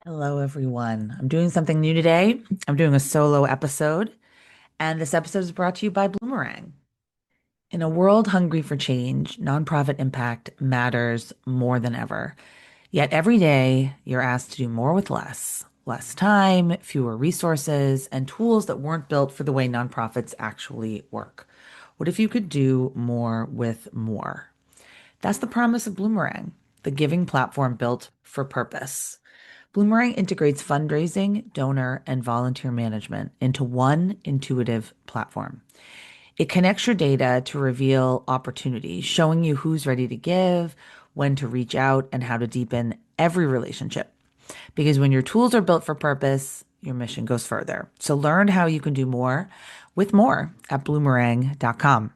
Hello, everyone. I'm doing something new today. I'm doing a solo episode, and this episode is brought to you by Bloomerang. In a world hungry for change, nonprofit impact matters more than ever. Yet every day, you're asked to do more with less. Less time, fewer resources, and tools that weren't built for the way nonprofits actually work. What if you could do more with more? That's the promise of Bloomerang, the giving platform built for purpose. Bloomerang integrates fundraising, donor, and volunteer management into one intuitive platform. It connects your data to reveal opportunities, showing you who's ready to give, when to reach out, and how to deepen every relationship. Because when your tools are built for purpose, your mission goes further. So learn how you can do more with more at bloomerang.com.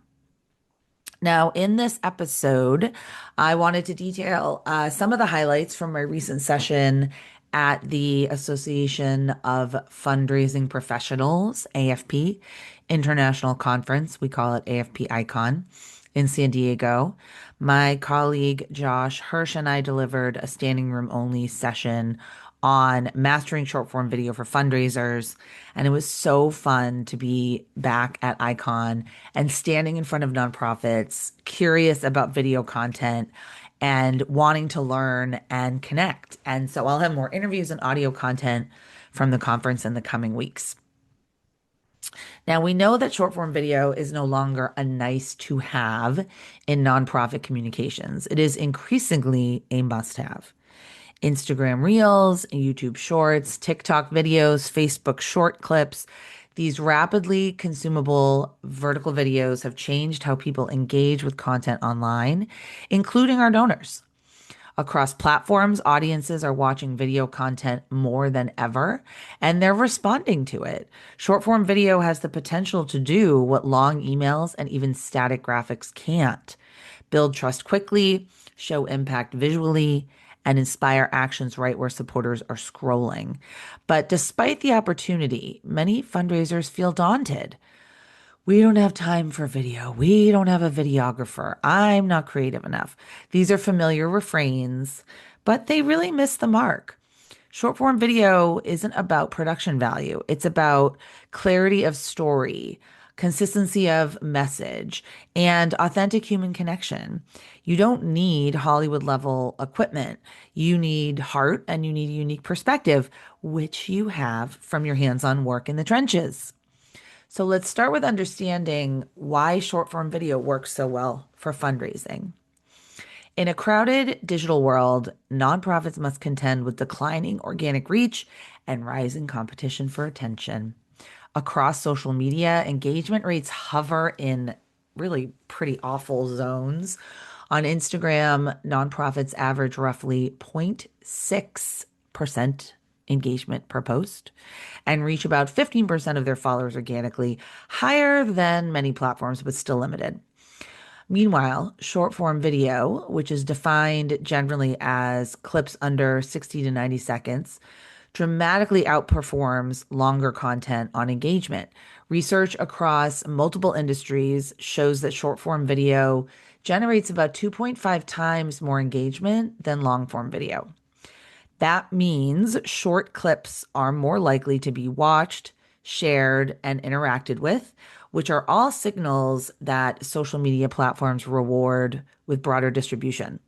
Now, in this episode, I wanted to detail some of the highlights from my recent session at the Association of Fundraising Professionals, AFP, International Conference. We call it AFP Icon in San Diego. My colleague Josh Hirsch and I delivered a standing room only session on mastering short form video for fundraisers. And it was so fun to be back at Icon and standing in front of nonprofits, curious about video content and wanting to learn and connect. And so I'll have more interviews and audio content from the conference in the coming weeks. Now, we know that short form video is no longer a nice to have in nonprofit communications. It is increasingly a must have. Instagram Reels, YouTube Shorts, TikTok videos, Facebook short clips. These rapidly consumable vertical videos have changed how people engage with content online, including our donors. Across platforms, audiences are watching video content more than ever, and they're responding to it. Short form video has the potential to do what long emails and even static graphics can't: build trust quickly, show impact visually, and inspire actions right where supporters are scrolling. But despite the opportunity, many fundraisers feel daunted. We don't have time for video. We don't have a videographer. I'm not creative enough. These are familiar refrains, but they really miss the mark. Short form video isn't about production value, it's about clarity of story, consistency of message, and authentic human connection. You don't need Hollywood level equipment. You need heart and you need a unique perspective, which you have from your hands on work in the trenches. So let's start with understanding why short form video works so well for fundraising. In a crowded digital world, nonprofits must contend with declining organic reach and rising competition for attention. Across social media, engagement rates hover in really pretty awful zones. On Instagram, nonprofits average roughly 0.6% engagement per post and reach about 15% of their followers organically, higher than many platforms, but still limited. Meanwhile, short form video, which is defined generally as clips under 60 to 90 seconds, dramatically outperforms longer content on engagement. Research across multiple industries shows that short form video generates about 2.5 times more engagement than long form video. That means short clips are more likely to be watched, shared, and interacted with, which are all signals that social media platforms reward with broader distribution.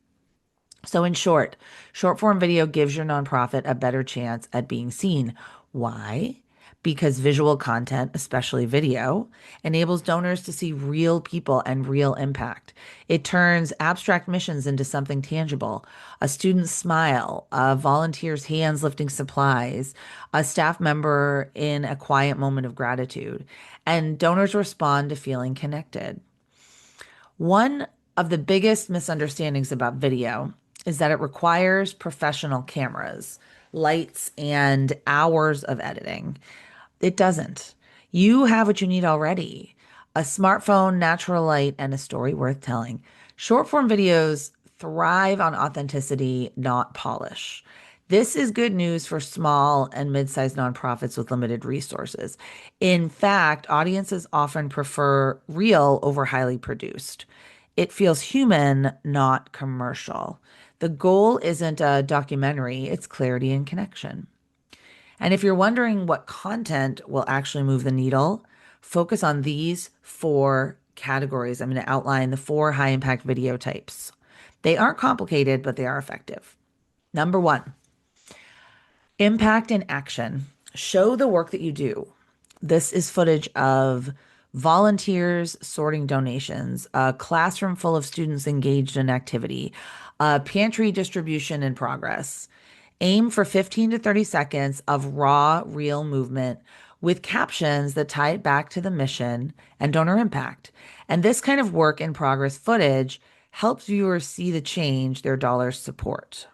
So, in short form video gives your nonprofit a better chance at being seen. Why? Because visual content, especially video, enables donors to see real people and real impact. It turns abstract missions into something tangible: a student's smile, a volunteer's hands lifting supplies, a staff member in a quiet moment of gratitude. And donors respond to feeling connected. One of the biggest misunderstandings about video is that it requires professional cameras, lights, and hours of editing. It doesn't. You have what you need already: a smartphone, natural light, and a story worth telling. Short form videos thrive on authenticity, not polish. This is good news for small and mid-sized nonprofits with limited resources. In fact, audiences often prefer real over highly produced. It feels human, not commercial. The goal isn't a documentary, it's clarity and connection. And if you're wondering what content will actually move the needle, focus on these four categories. I'm going to outline the four high impact video types. They aren't complicated, but they are effective. Number one, impact and action. Show the work that you do. This is footage of volunteers sorting donations, a classroom full of students engaged in activity, a pantry distribution in progress. Aim for 15 to 30 seconds of raw, real movement with captions that tie it back to the mission and donor impact. And this kind of work in progress footage helps viewers see the change their dollars support.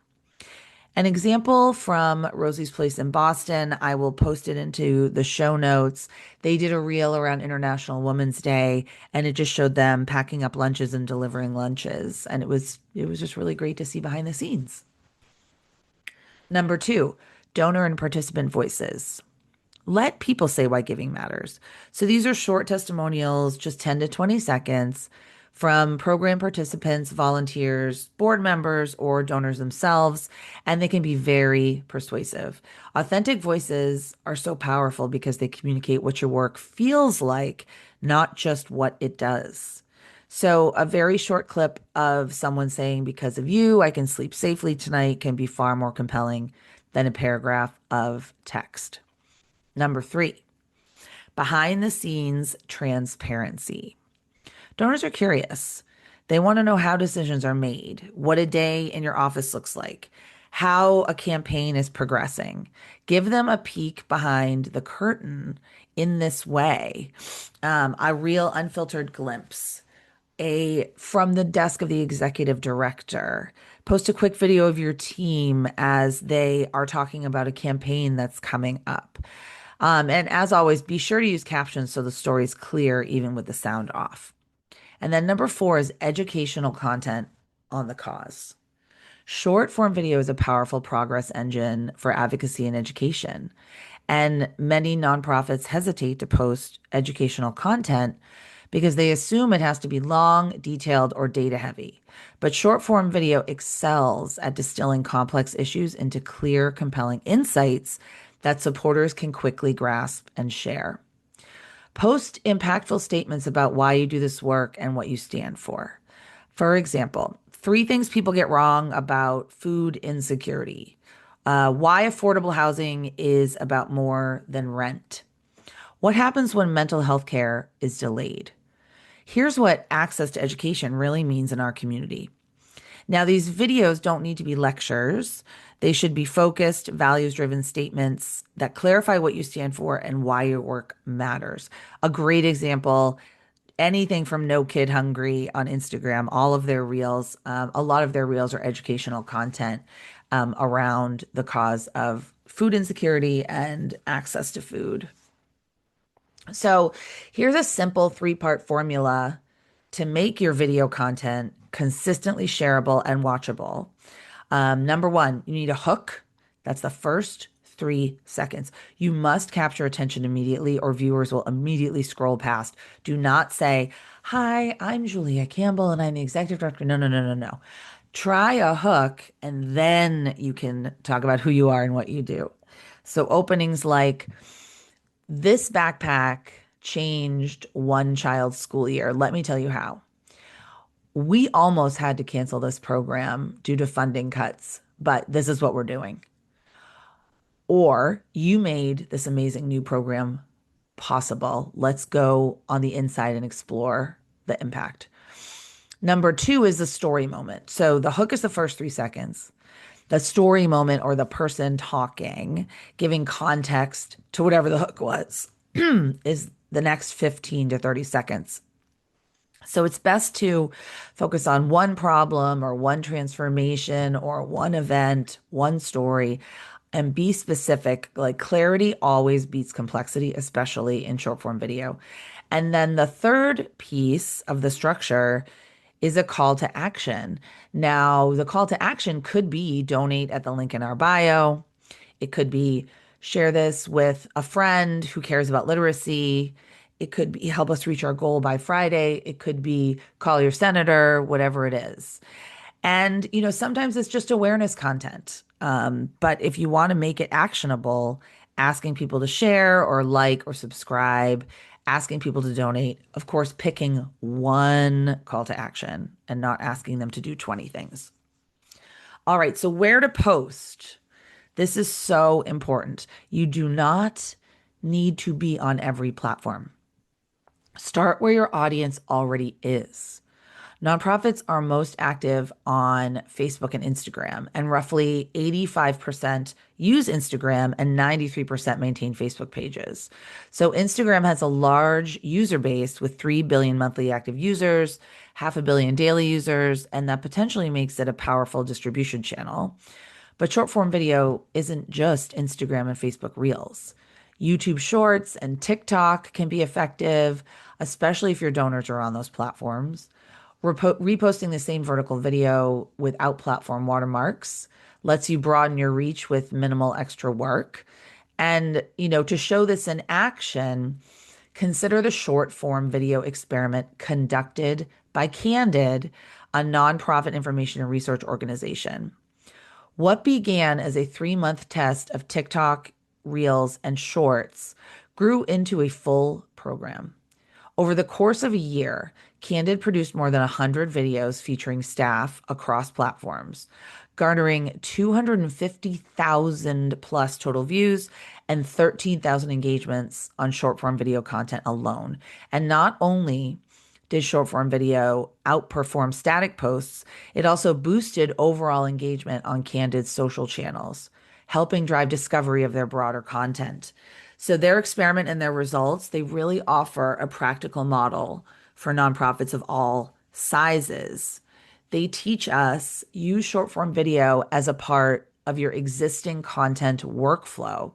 An example from Rosie's Place in Boston, I will post it into the show notes. They did a reel around International Women's Day, and it just showed them packing up lunches and delivering lunches. And it was just really great to see behind the scenes. Number two, donor and participant voices. Let people say why giving matters. So these are short testimonials, just 10 to 20 seconds from program participants, volunteers, board members, or donors themselves, and they can be very persuasive. Authentic voices are so powerful because they communicate what your work feels like, not just what it does. So, a very short clip of someone saying, "Because of you, I can sleep safely tonight," can be far more compelling than a paragraph of text. Number three, behind the scenes transparency. Donors are curious. They want to know how decisions are made, what a day in your office looks like, how a campaign is progressing. Give them a peek behind the curtain in this way, a real unfiltered glimpse. A from the desk of the executive director. Post a quick video of your team as they are talking about a campaign that's coming up. And as always, be sure to use captions so the story is clear even with the sound off. And then number four is educational content on the cause. Short form video is a powerful progress engine for advocacy and education. And many nonprofits hesitate to post educational content because they assume it has to be long, detailed, or data heavy. But short form video excels at distilling complex issues into clear, compelling insights that supporters can quickly grasp and share. Post impactful statements about why you do this work and what you stand for. For example, three things people get wrong about food insecurity. Why affordable housing is about more than rent. What happens when mental health care is delayed? Here's what access to education really means in our community. Now, these videos don't need to be lectures. They should be focused, values-driven statements that clarify what you stand for and why your work matters. A great example, anything from No Kid Hungry on Instagram, all of their reels, a lot of their reels are educational content around the cause of food insecurity and access to food. So here's a simple three-part formula to make your video content consistently shareable and watchable. Number one, you need a hook. That's the first 3 seconds. You must capture attention immediately, or viewers will immediately scroll past. Do not say, "Hi, I'm Julia Campbell and I'm the executive director." No, no, no, no, no. Try a hook and then you can talk about who you are and what you do. So openings like, "This backpack changed one child's school year. Let me tell you how. We almost had to cancel this program due to funding cuts, but this is what we're doing." Or, "You made this amazing new program possible. Let's go on the inside and explore the impact." Number two is the story moment. So the hook is the first 3 seconds. The story moment, or the person talking, giving context to whatever the hook was, is the next 15 to 30 seconds. So it's best to focus on one problem or one transformation or one event, one story, and be specific. Like, clarity always beats complexity, especially in short form video. And then the third piece of the structure is a call to action. Now, the call to action could be donate at the link in our bio. It could be share this with a friend who cares about literacy. It could be help us reach our goal by Friday. It could be call your senator, whatever it is. And, sometimes it's just awareness content. But if you want to make it actionable, asking people to share or like or subscribe, asking people to donate, of course, picking one call to action and not asking them to do 20 things. All right, so where to post? This is so important. You do not need to be on every platform. Start where your audience already is. Nonprofits are most active on Facebook and Instagram, and roughly 85% use Instagram and 93% maintain Facebook pages. So Instagram has a large user base with 3 billion monthly active users, 500 million daily users, and that potentially makes it a powerful distribution channel. But short form video isn't just Instagram and Facebook Reels. YouTube Shorts and TikTok can be effective, especially if your donors are on those platforms. Reposting the same vertical video without platform watermarks lets you broaden your reach with minimal extra work. And, to show this in action, consider the short form video experiment conducted by Candid, a nonprofit information and research organization. What began as a 3-month test of TikTok, Reels, and Shorts grew into a full program. Over the course of a year, Candid produced more than 100 videos featuring staff across platforms, garnering 250,000 plus total views and 13,000 engagements on short form video content alone. And not only did short form video outperform static posts, it also boosted overall engagement on Candid's social channels, helping drive discovery of their broader content. So their experiment and their results, they really offer a practical model for nonprofits of all sizes. They teach us use short form video as a part of your existing content workflow.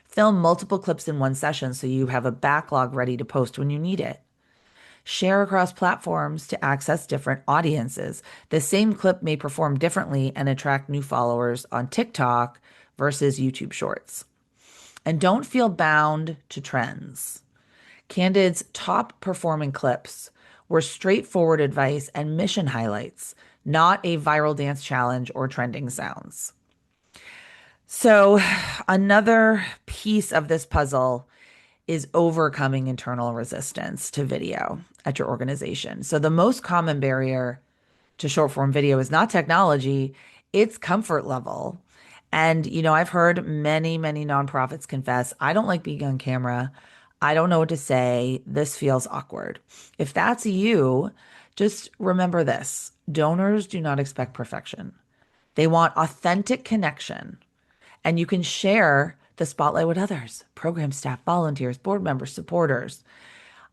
Film multiple clips in one session so you have a backlog ready to post when you need it. Share across platforms to access different audiences. The same clip may perform differently and attract new followers on TikTok versus YouTube Shorts. And don't feel bound to trends. Candid's top performing clips were straightforward advice and mission highlights, not a viral dance challenge or trending sounds. So, another piece of this puzzle is overcoming internal resistance to video at your organization. So, the most common barrier to short form video is not technology, it's comfort level. And, I've heard many, many nonprofits confess, I don't like being on camera. I don't know what to say. This feels awkward. If that's you, just remember this: donors do not expect perfection. They want authentic connection. And you can share the spotlight with others, program staff, volunteers, board members, supporters.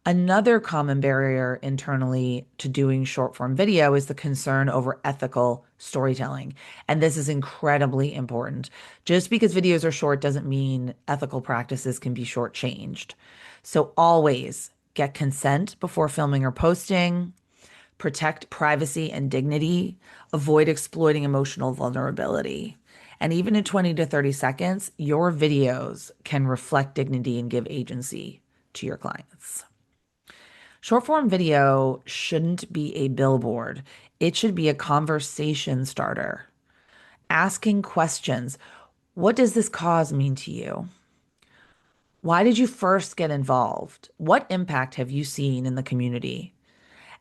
Another common barrier internally to doing short form video is the concern over ethical storytelling. And this is incredibly important. Just because videos are short doesn't mean ethical practices can be shortchanged. So always get consent before filming or posting, protect privacy and dignity, avoid exploiting emotional vulnerability. And even in 20 to 30 seconds, your videos can reflect dignity and give agency to your clients. Short form video shouldn't be a billboard. It should be a conversation starter. Asking questions. What does this cause mean to you? Why did you first get involved? What impact have you seen in the community?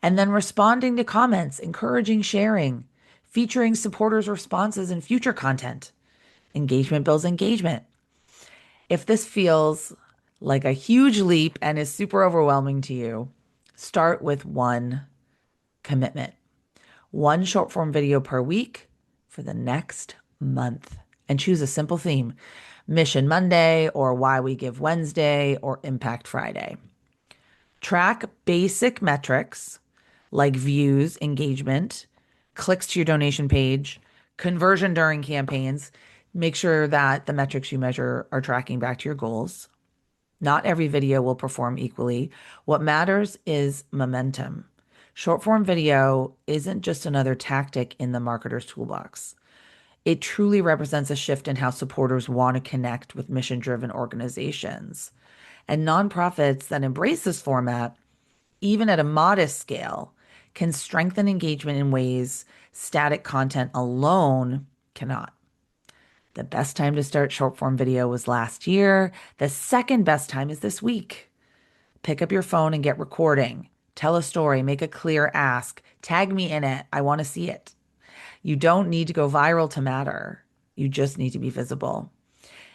And then responding to comments, encouraging sharing, featuring supporters' responses in future content. Engagement builds engagement. If this feels like a huge leap and is super overwhelming to you, start with one commitment. One short form video per week for the next month. And choose a simple theme: Mission Monday, or Why We Give Wednesday, or Impact Friday. Track basic metrics like views, engagement, clicks to your donation page, conversion during campaigns. Make sure that the metrics you measure are tracking back to your goals. Not every video will perform equally. What matters is momentum. Short form video isn't just another tactic in the marketer's toolbox. It truly represents a shift in how supporters want to connect with mission-driven organizations. And nonprofits that embrace this format, even at a modest scale, can strengthen engagement in ways static content alone cannot. The best time to start short form video was last year. The second best time is this week. Pick up your phone and get recording. Tell a story, make a clear ask, tag me in it. I want to see it. You don't need to go viral to matter. You just need to be visible.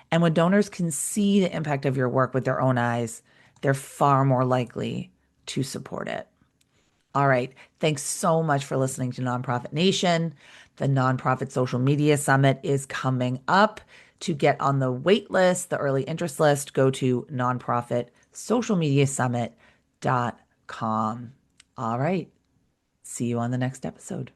And when donors can see the impact of your work with their own eyes, they're far more likely to support it. All right. Thanks so much for listening to Nonprofit Nation. The Nonprofit Social Media Summit is coming up. To get on the wait list, the early interest list, go to nonprofitsocialmediasummit.com. All right. See you on the next episode.